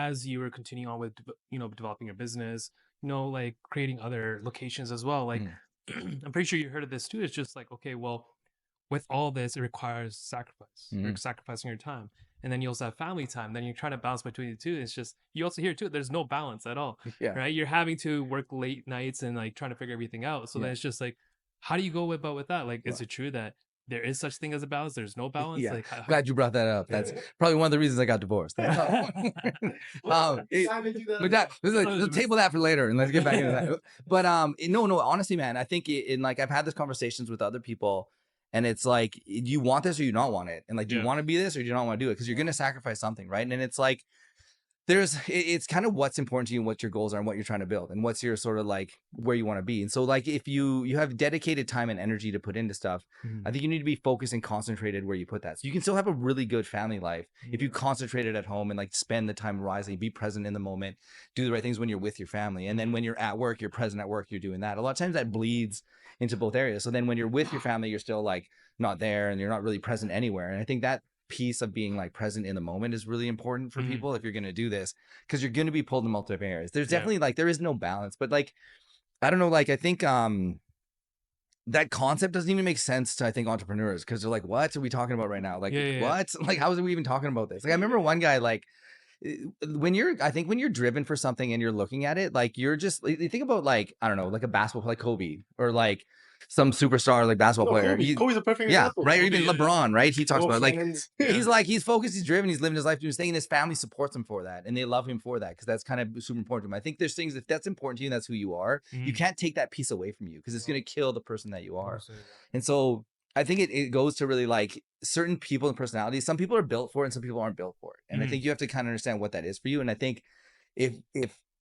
as you were continuing on with, developing your business, like creating other locations as well, like Mhm. I'm pretty sure you heard of this too. It's just like, okay, well, with all this, it requires sacrifice. You're Mhm. sacrificing your time. And then you also have family time. Then you're trying to balance between the two. It's just, you also hear too, there's no balance at all, Yeah. right? You're having to work late nights and like trying to figure everything out. So Yeah. then it's just like, how do you go about with that? Like, is Right. it true that there is such thing as a balance? There's no balance. Yeah. Like, Glad you brought that up. That's probably one of the reasons I got divorced. But let's table that for later and let's get back into that. But no, honestly, man, I think like I've had these conversations with other people, and it's like, do you want this or you not want it? And like, do you Yeah. want to be this or do you not want to do it? Because you're gonna sacrifice something, right? And it's like it's kind of what's important to you and what your goals are and what you're trying to build and what's your sort of like where you want to be. And so like if you have dedicated time and energy to put into stuff, I think you need to be focused and concentrated where you put that. So you can still have a really good family life if you concentrate it at home and like spend the time wisely, be present in the moment, do the right things when you're with your family. And then when you're at work, you're present at work, you're doing that. A lot of times that bleeds into both areas. So then when you're with your family, you're still like not there and you're not really present anywhere. And I think that piece of being like present in the moment is really important for people if you're going to do this, because you're going to be pulled in multiple areas. There's definitely like there is no balance, but like I don't know, like I think that concept doesn't even make sense to I think entrepreneurs, because they're like, what are we talking about right now? Like what? Like how is we even talking about this? Like I remember one guy like when you're driven for something and you're looking at it, like you're just you think about like I don't know, like a basketball player like Kobe or like some superstar like basketball player. Kobe's a perfect example. Right. Or even LeBron, right? He talks about like Yeah. he's focused, he's driven, he's living his life doing his thing, and his family supports him for that, and they love him for that because that's kind of super important to him. I think there's things, if that's important to you and that's who you are, you can't take that piece away from you because it's going to kill the person that you are. And so I think it goes to really like certain people and personalities. Some people are built for it and some people aren't built for it. And I think you have to kind of understand what that is for you. And I think if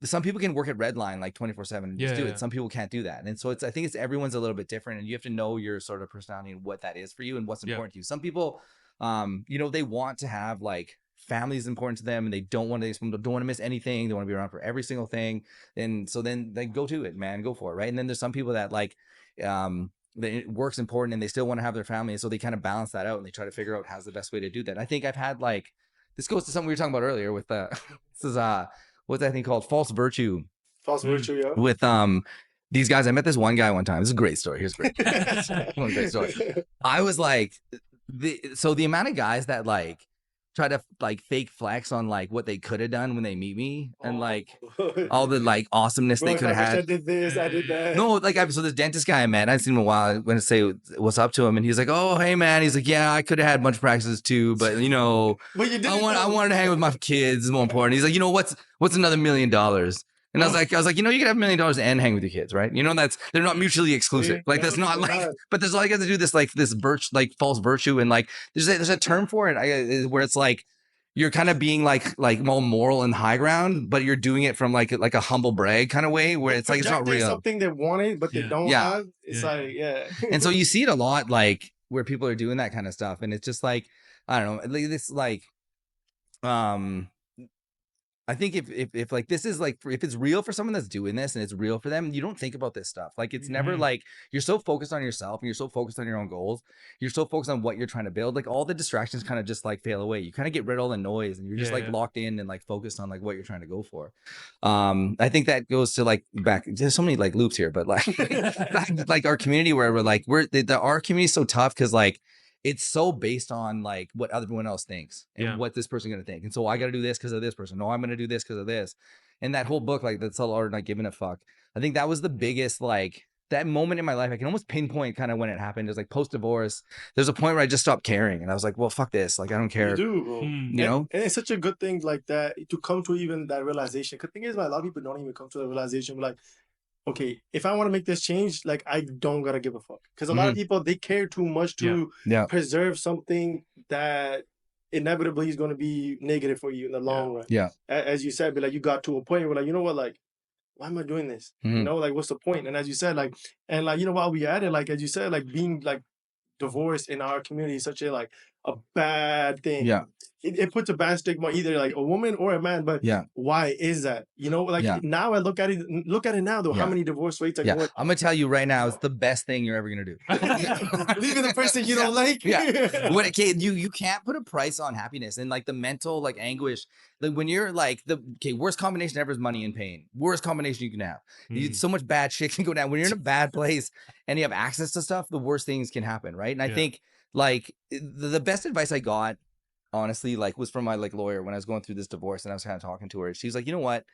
some people can work at Redline like 24/7 and just do it, some people can't do that. And so I think it's everyone's a little bit different, and you have to know your sort of personality and what that is for you and what's important to you. Some people, they want to have like families important to them, and they don't want to miss anything. They want to be around for every single thing. And so then they go to it, man, go for it. Right. And then there's some people that like, work's important and they still want to have their family. And so they kind of balance that out and they try to figure out how's the best way to do that. I think I've had like, this goes to something we were talking about earlier with this is what's that thing called? False virtue. False virtue, yeah. With these guys. I met this one guy one time. This is a great story. Here's a great story. I was like, the amount of guys that like try to like fake flex on like what they could have done when they meet me and like all the like awesomeness they could have had. I did this, I did that. No, like so this dentist guy I met, I hadn't seen him in a while. I went to say what's up to him, and he's like, "Oh, hey man," he's like, "Yeah, I could have had a bunch of practices too, but But you didn't. I wanted to hang with my kids. It's more important." He's like, what's another $1 million? And I was like, you could have $1 million and hang with your kids, right? They're not mutually exclusive. Like that's not like, but there's all you got to do this like this false virtue, and like there's a term for it where it's like you're kind of being like more moral and high ground, but you're doing it from like a humble brag kind of way where it's like it's not real. Something they wanted but they don't have. It's like And so you see it a lot, like where people are doing that kind of stuff, and it's just like I don't know, this like I think if like this is like if it's real for someone that's doing this and it's real for them, you don't think about this stuff. Like it's never like you're so focused on yourself and you're so focused on your own goals. You're so focused on what you're trying to build. Like all the distractions kind of just like fail away. You kind of get rid of all the noise and you're just locked in and like focused on like what you're trying to go for. I think that goes to like back. There's so many like loops here, but like like our community where our community is so tough because like it's so based on like what everyone else thinks and what this person's gonna think. And so I gotta do this because of this person. No, I'm gonna do this because of this. And that whole book, like that's all art not giving a fuck. I think that was the biggest like that moment in my life. I can almost pinpoint kind of when it happened. It was like post-divorce. There's a point where I just stopped caring. And I was like, well, fuck this. Like I don't care. You do, bro. And it's such a good thing like that to come to even that realization. Because the thing is, like, a lot of people don't even come to the realization. Like, okay, if I want to make this change, like I don't gotta give a fuck. Because a lot of people, they care too much to preserve something that inevitably is going to be negative for you in the long run. Yeah. As you said, but like you got to a point where like, you know what, like, why am I doing this? Like what's the point? And as you said, like, and like, while we at it, like as you said, like being like divorced in our community is such a like a bad thing. Yeah. It puts a bad stigma either like a woman or a man. But Yeah. why is that? You know, like now I look at it now though, how many divorce rates are going? I'm gonna tell you right now, it's the best thing you're ever gonna do. Leaving the person you don't like. You can't put a price on happiness and like the mental like anguish. Like when you're like worst combination ever is money and pain. Worst combination you can have. So much bad shit can go down when you're in a bad place and you have access to stuff. The worst things can happen, right? And I think like the best advice I got, honestly, like was from my like lawyer when I was going through this divorce, and I was kind of talking to her. She's like, you know what?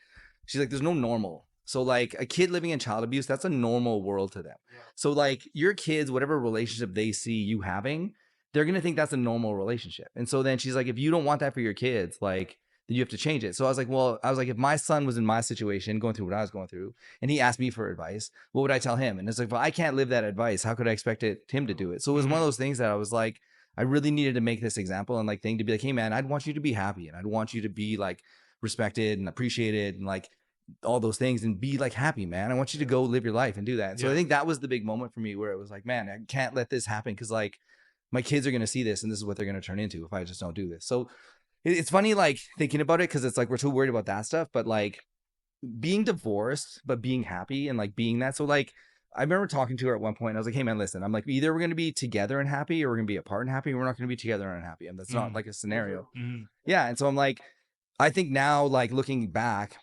She's like, there's no normal. So like a kid living in child abuse, that's a normal world to them. Yeah. So like your kids, whatever relationship they see you having, they're gonna think that's a normal relationship. And so then she's like, if you don't want that for your kids, like then you have to change it. So I was like, if my son was in my situation, going through what I was going through, and he asked me for advice, what would I tell him? And it's like, well, I can't live that advice. How could I expect him to do it? So it was one of those things that I was like, I really needed to make this example and like thing to be like, hey man, I'd want you to be happy and I'd want you to be like respected and appreciated and like all those things and be like happy, man. I want you to go live your life and do that. And so I think that was the big moment for me where it was like, man, I can't let this happen because like my kids are going to see this and this is what they're going to turn into if I just don't do this. So it's funny like thinking about it because it's like we're too worried about that stuff, but like being divorced, but being happy and like being that. So like I remember talking to her at one point. I was like, hey man, listen, I'm like, either we're going to be together and happy or we're going to be apart and happy. And we're not going to be together and unhappy. And that's not like a scenario. Yeah. And so I'm like, I think now like looking back,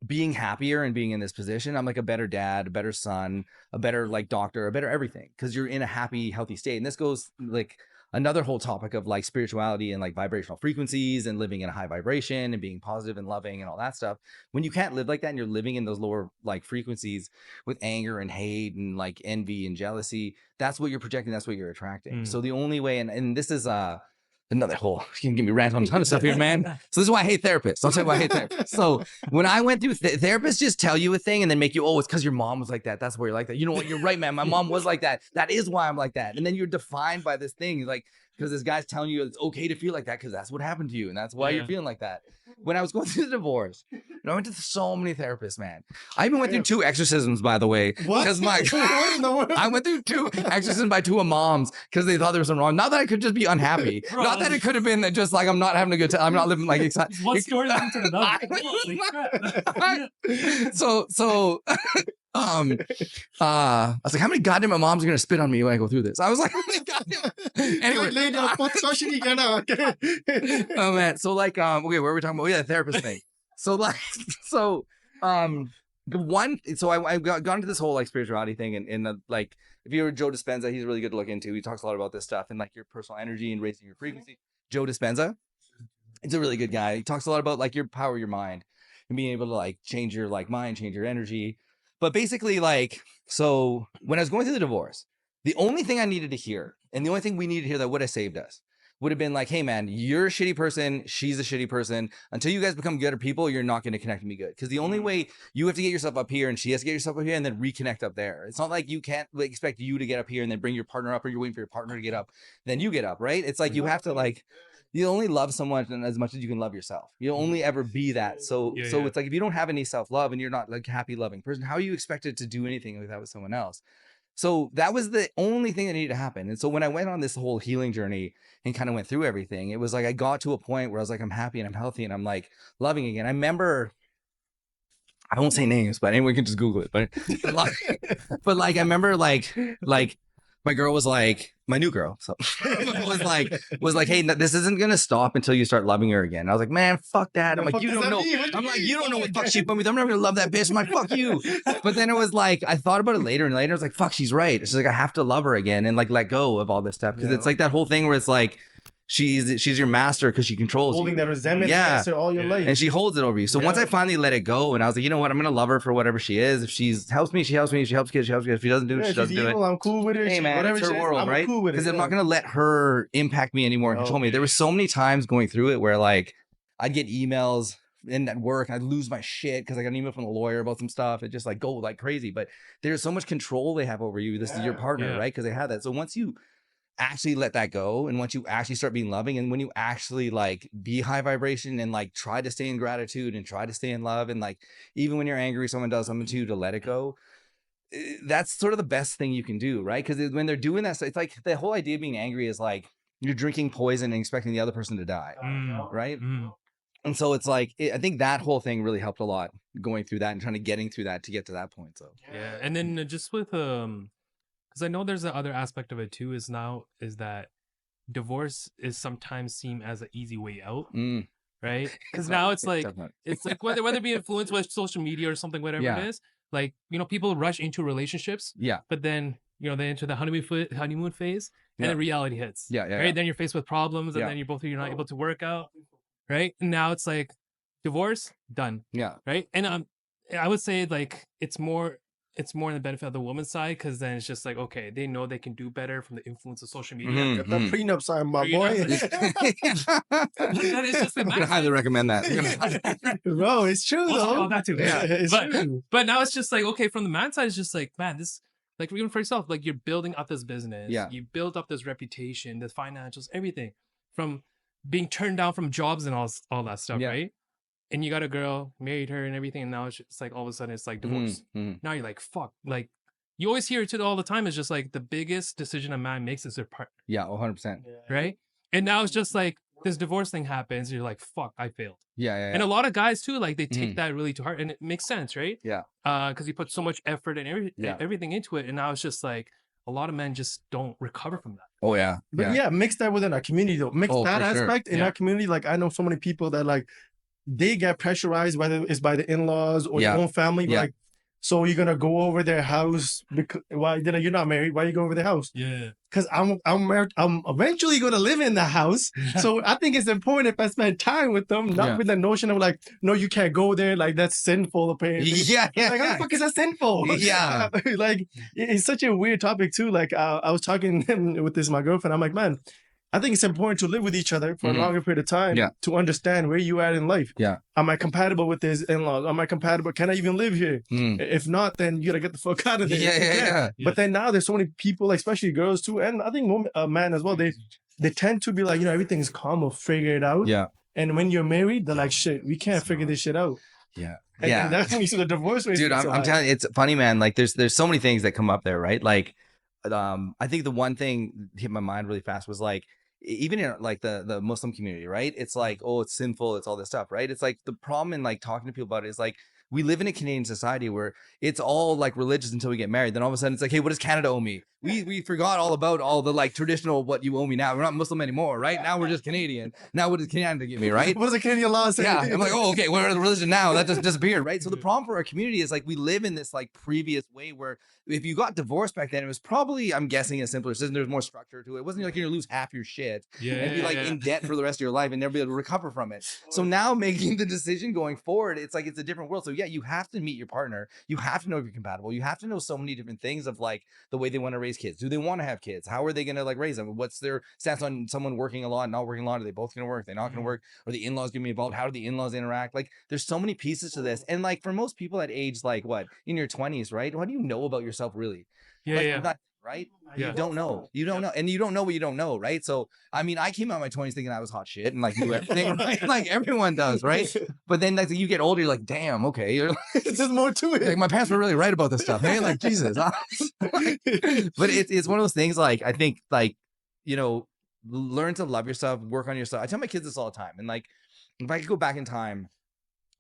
being happier and being in this position, I'm like a better dad, a better son, a better like doctor, a better everything. Cause you're in a happy, healthy state. And this goes like another whole topic of like spirituality and like vibrational frequencies and living in a high vibration and being positive and loving and all that stuff. When you can't live like that and you're living in those lower like frequencies with anger and hate and like envy and jealousy, that's what you're projecting. That's what you're attracting. So the only way, and this is another whole, you can give me rant on a ton of stuff here, man. So this is why I hate therapists. I'll tell you why I hate therapists. So when I went through, therapists just tell you a thing and then make you, oh, it's because your mom was like that. That's why you're like that. You know what? You're right, man. My mom was like that. That is why I'm like that. And then you're defined by this thing. Like, because this guy's telling you it's okay to feel like that because that's what happened to you. And that's why you're feeling like that. When I was going through the divorce, and I went to so many therapists, man. I even went through 2 exorcisms, by the way. What? I went through 2 exorcisms by 2 moms because they thought there was something wrong. Not that I could just be unhappy. Bro, not that it could have been that just like I'm not having a good time. I'm not living like excited. What story leads to another? I was like, how many goddamn moms are gonna spit on me when I go through this? I was like, how many goddamn anyway. Oh man. So like okay, what were we talking about? Yeah, the therapist thing. So like the one, so I got into this whole like spirituality thing and like if you were Joe Dispenza, he's really good to look into. He talks a lot about this stuff and like your personal energy and raising your frequency. Joe Dispenza, he's a really good guy. He talks a lot about like your power of your mind and being able to like change your like mind, change your energy. But basically like, so when I was going through the divorce, the only thing I needed to hear and the only thing we needed to hear that would have saved us would have been like, hey man, you're a shitty person. She's a shitty person. Until you guys become good people, you're not going to connect with me good. Because the only way you have to get yourself up here and she has to get yourself up here and then reconnect up there. It's not like you can't like, expect you to get up here and then bring your partner up or you're waiting for your partner to get up. Then you get up, right? It's like you have to like, you only love someone as much as you can love yourself. You'll only ever be that. So it's like, if you don't have any self-love and you're not like happy, loving person, how are you expected to do anything like that with someone else? So that was the only thing that needed to happen. And so when I went on this whole healing journey and kind of went through everything, it was like I got to a point where I was like, I'm happy and I'm healthy and I'm like loving again. I remember, I won't say names, but anyone can just Google it. But like I remember like my girl was like, my new girl, so was like, hey, this isn't gonna stop until you start loving her again. And I was like, man, fuck that. I'm like, you don't know. I'm like, you don't know what fuck she put me. I'm never gonna love that bitch. I'm like, fuck you. But then it was like, I thought about it later and later. I was like, fuck, she's right. She's like, I have to love her again and like let go of all this stuff because it's like that whole thing where it's like, she's your master because she controls holding you. that resentment all your life, and she holds it over you. So once I finally let it go, and I was like, you know what, I'm gonna love her for whatever she is. If she helps me, she helps me. If she helps kids, she helps kids. If she doesn't do it, she doesn't do it. I'm cool with her. Hey man, whatever it's her world, right? Cool with it. Because I'm not gonna let her impact me anymore and control me. There were so many times going through it where like I'd get emails in at work, I'd lose my shit because I got an email from the lawyer about some stuff. It just like go like crazy. But there's so much control they have over you. This is your partner, right? Because they have that. So once you actually let that go and once you actually start being loving and when you actually like be high vibration and like try to stay in gratitude and try to stay in love and like even when you're angry someone does something to you to let it go, that's sort of the best thing you can do, right? Because when they're doing that, it's like the whole idea of being angry is like you're drinking poison and expecting the other person to die, right? Mm. And so it's like, I think that whole thing really helped a lot going through that and trying to getting through that to get to that point. So Yeah, and then just with because I know there's the other aspect of it too is that divorce is sometimes seen as an easy way out, right? Because now it's like whether it be influenced with social media or something, whatever it is, like people rush into relationships, but then they enter the honeymoon phase, and then reality hits, right? Then you're faced with problems, and then you're not able to work out, right? And now it's like divorce done, right? And I would say like it's more in the benefit of the woman's side, because then it's just like, okay, they know they can do better from the influence of social media. The prenup side, my boy. That is just I'm gonna highly recommend that. Bro, it's true though. That too. Yeah, it's true. But now it's just like, okay, from the man's side, it's just like, man, this, like, even for yourself, like, you're building up this business. You build up this reputation, the financials, everything, from being turned down from jobs and all that stuff, right? And you got a girl, married her and everything, and now it's just like all of a sudden it's like divorce. Now you're like, fuck. Like, you always hear it all the time. It's just like the biggest decision a man makes is their partner. Yeah, 100%. Right? And now it's just like this divorce thing happens. You're like, fuck, I failed. Yeah. And a lot of guys too, like, they take that really to heart, and it makes sense, right? Yeah. Because you put so much effort and everything into it, and now it's just like a lot of men just don't recover from that. Oh yeah. But mix that within our community though. Mix that aspect in our community. Like, I know so many people that like they get pressurized, whether it's by the in-laws or your own family. Like, so you're gonna go over their house because you're not married? Why you go over their house? Yeah. Because I'm eventually gonna live in the house. So I think it's important if I spend time with them, not with the notion of like, no, you can't go there. Like, that's sinful apparently. Like, how the fuck is that sinful? Yeah. Like, it's such a weird topic too. Like, I was talking with my girlfriend. I'm like, man, I think it's important to live with each other for a longer period of time to understand where you are in life. Yeah. Am I compatible with his in-laws? Am I compatible? Can I even live here? If not, then you gotta get the fuck out of there. Yeah. But then now there's so many people, especially girls too, and I think men as well. They tend to be like, everything's calm, we'll figure it out. Yeah. And when you're married, they're like, shit, we can't figure this shit out. Yeah. And that's when you see the divorce rate. Dude, I'm telling you, it's funny, man. Like, there's so many things that come up there, right? Like, I think the one thing hit my mind really fast was like, even in like the Muslim community, right? It's like, oh, it's sinful, it's all this stuff, right? It's like the problem in like talking to people about it is like, we live in a Canadian society where it's all like religious until we get married. Then all of a sudden it's like, hey, what does Canada owe me? We forgot all about all the like traditional what you owe me now. We're not Muslim anymore, right? Now we're just Canadian. Now what does Canada give me, right? What does the Canadian law say? Yeah, I'm like, oh, okay, where's the religion now? That just disappeared, right? So the problem for our community is like we live in this like previous way where if you got divorced back then, it was probably, I'm guessing, a simpler system. There's more structure to it. It wasn't like you're gonna lose half your shit and be like in debt for the rest of your life and never be able to recover from it. So now making the decision going forward, it's like it's a different world. So yeah, you have to meet your partner. You have to know if you're compatible. You have to know so many different things of like the way they want to raise kids. Do they want to have kids? How are they going to like raise them? What's their stance on someone working a lot, not working a lot? Are they both going to work? They're not going to work? Are the in-laws going to be involved? How do the in-laws interact? Like, there's so many pieces to this. And like for most people at age like what, in your 20s, right? What do you know about yourself really? Not, right? You don't know. You don't know. And you don't know what you don't know, right? So, I mean, I came out of my 20s thinking I was hot shit and like knew everything, right? Like everyone does, right? But then like you get older, you're like, damn, okay. You're like, there's more to it. Like my parents were really right about this stuff, man. Like, Jesus. But it's one of those things, like, I think, like, learn to love yourself, work on yourself. I tell my kids this all the time. And like, if I could go back in time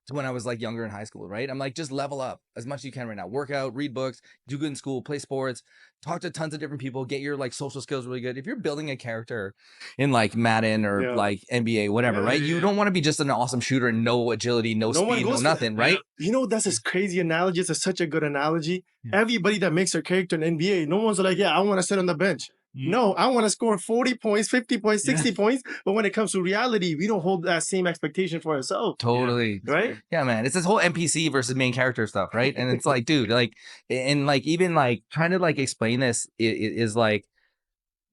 to when I was like younger in high school, right? I'm like, just level up as much as you can right now. Work out, read books, do good in school, play sports, talk to tons of different people, get your like social skills really good. If you're building a character in like Madden or like NBA, whatever, right? You don't want to be just an awesome shooter and no agility, no speed, no nothing, right? That's this crazy analogy. It's such a good analogy. Everybody that makes their character in NBA, no one's like, I want to sit on the bench. No, I want to score 40 points, 50 points, 60 points. But when it comes to reality, we don't hold that same expectation for ourselves. Totally. Right? Yeah, man. It's this whole NPC versus main character stuff, right? And it's like, dude, like, and like, even like trying to like explain this is like,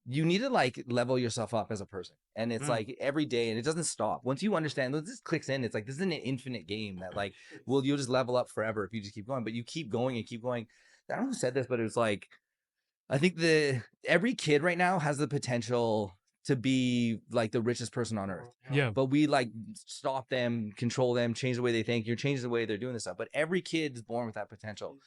you need to like level yourself up as a person. And it's like every day, and it doesn't stop. Once you understand, this clicks in, it's like, this isn't an infinite game that like, you'll just level up forever if you just keep going. But you keep going and keep going. I don't know who said this, but it was like, I think every kid right now has the potential to be like the richest person on earth. Yeah. But we like stop them, control them, change the way they think. You're changing the way they're doing this stuff. But every kid is born with that potential.